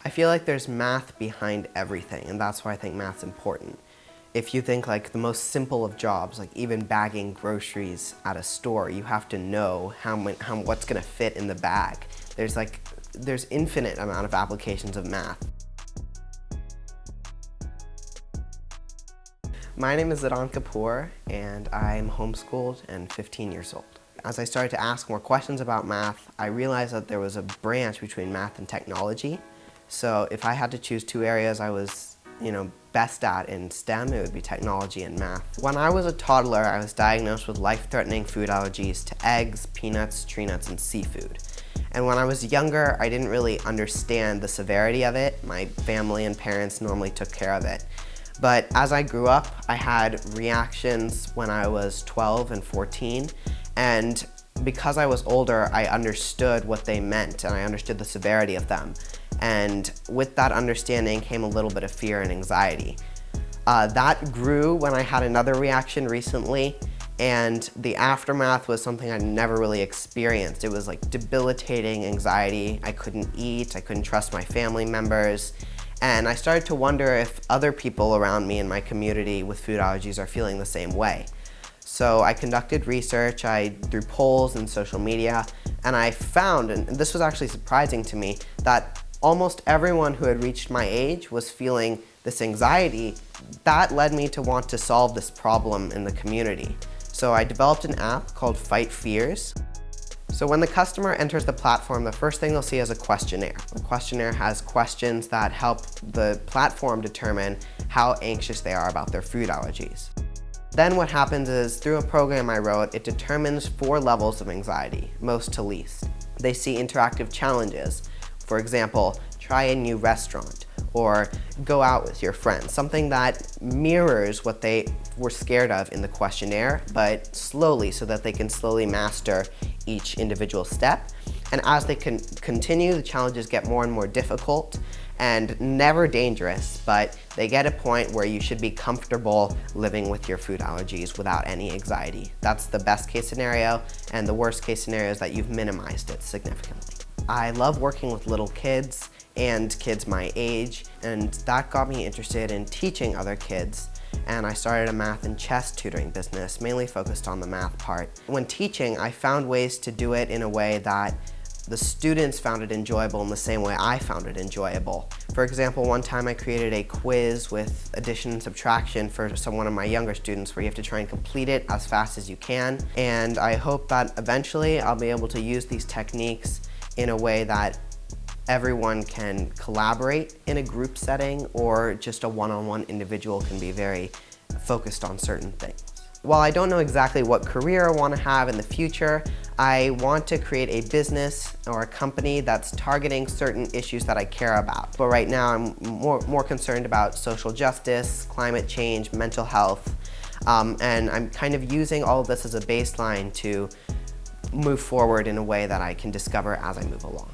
I feel like there's math behind everything, and that's why I think math's important. If you think like the most simple of jobs, like even bagging groceries at a store, you have to know what's gonna fit in the bag. There's infinite amount of applications of math. My name is Zidaan Kapoor, and I'm homeschooled and 15 years old. As I started to ask more questions about math, I realized that there was a branch between math and technology. So if I had to choose two areas I was, best at in STEM, it would be technology and math. When I was a toddler, I was diagnosed with life-threatening food allergies to eggs, peanuts, tree nuts, and seafood. And when I was younger, I didn't really understand the severity of it. My family and parents normally took care of it. But as I grew up, I had reactions when I was 12 and 14, and because I was older, I understood what they meant and I understood the severity of them. And with that understanding came a little bit of fear and anxiety. That grew when I had another reaction recently, and the aftermath was something I never really experienced. It was like debilitating anxiety. I couldn't eat, I couldn't trust my family members, and I started to wonder if other people around me in my community with food allergies are feeling the same way. So I conducted research, through polls and social media, and I found, and this was actually surprising to me, that almost everyone who had reached my age was feeling this anxiety. That led me to want to solve this problem in the community. So I developed an app called Fight Fears. So when the customer enters the platform, the first thing they'll see is a questionnaire. The questionnaire has questions that help the platform determine how anxious they are about their food allergies. Then what happens is, through a program I wrote, it determines 4 levels of anxiety, most to least. They see interactive challenges. For example, try a new restaurant, or go out with your friends, something that mirrors what they were scared of in the questionnaire, but slowly, so that they can slowly master each individual step. And as they can continue, the challenges get more and more difficult and never dangerous, but they get a point where you should be comfortable living with your food allergies without any anxiety. That's the best case scenario, and the worst case scenario is that you've minimized it significantly. I love working with little kids and kids my age, and that got me interested in teaching other kids. And I started a math and chess tutoring business, mainly focused on the math part. When teaching, I found ways to do it in a way that the students found it enjoyable in the same way I found it enjoyable. For example, one time I created a quiz with addition and subtraction for one of my younger students, where you have to try and complete it as fast as you can. And I hope that eventually I'll be able to use these techniques in a way that everyone can collaborate in a group setting, or just a one-on-one individual can be very focused on certain things. While I don't know exactly what career I want to have in the future, I want to create a business or a company that's targeting certain issues that I care about. But right now I'm more concerned about social justice, climate change, mental health, and I'm kind of using all of this as a baseline to move forward in a way that I can discover as I move along.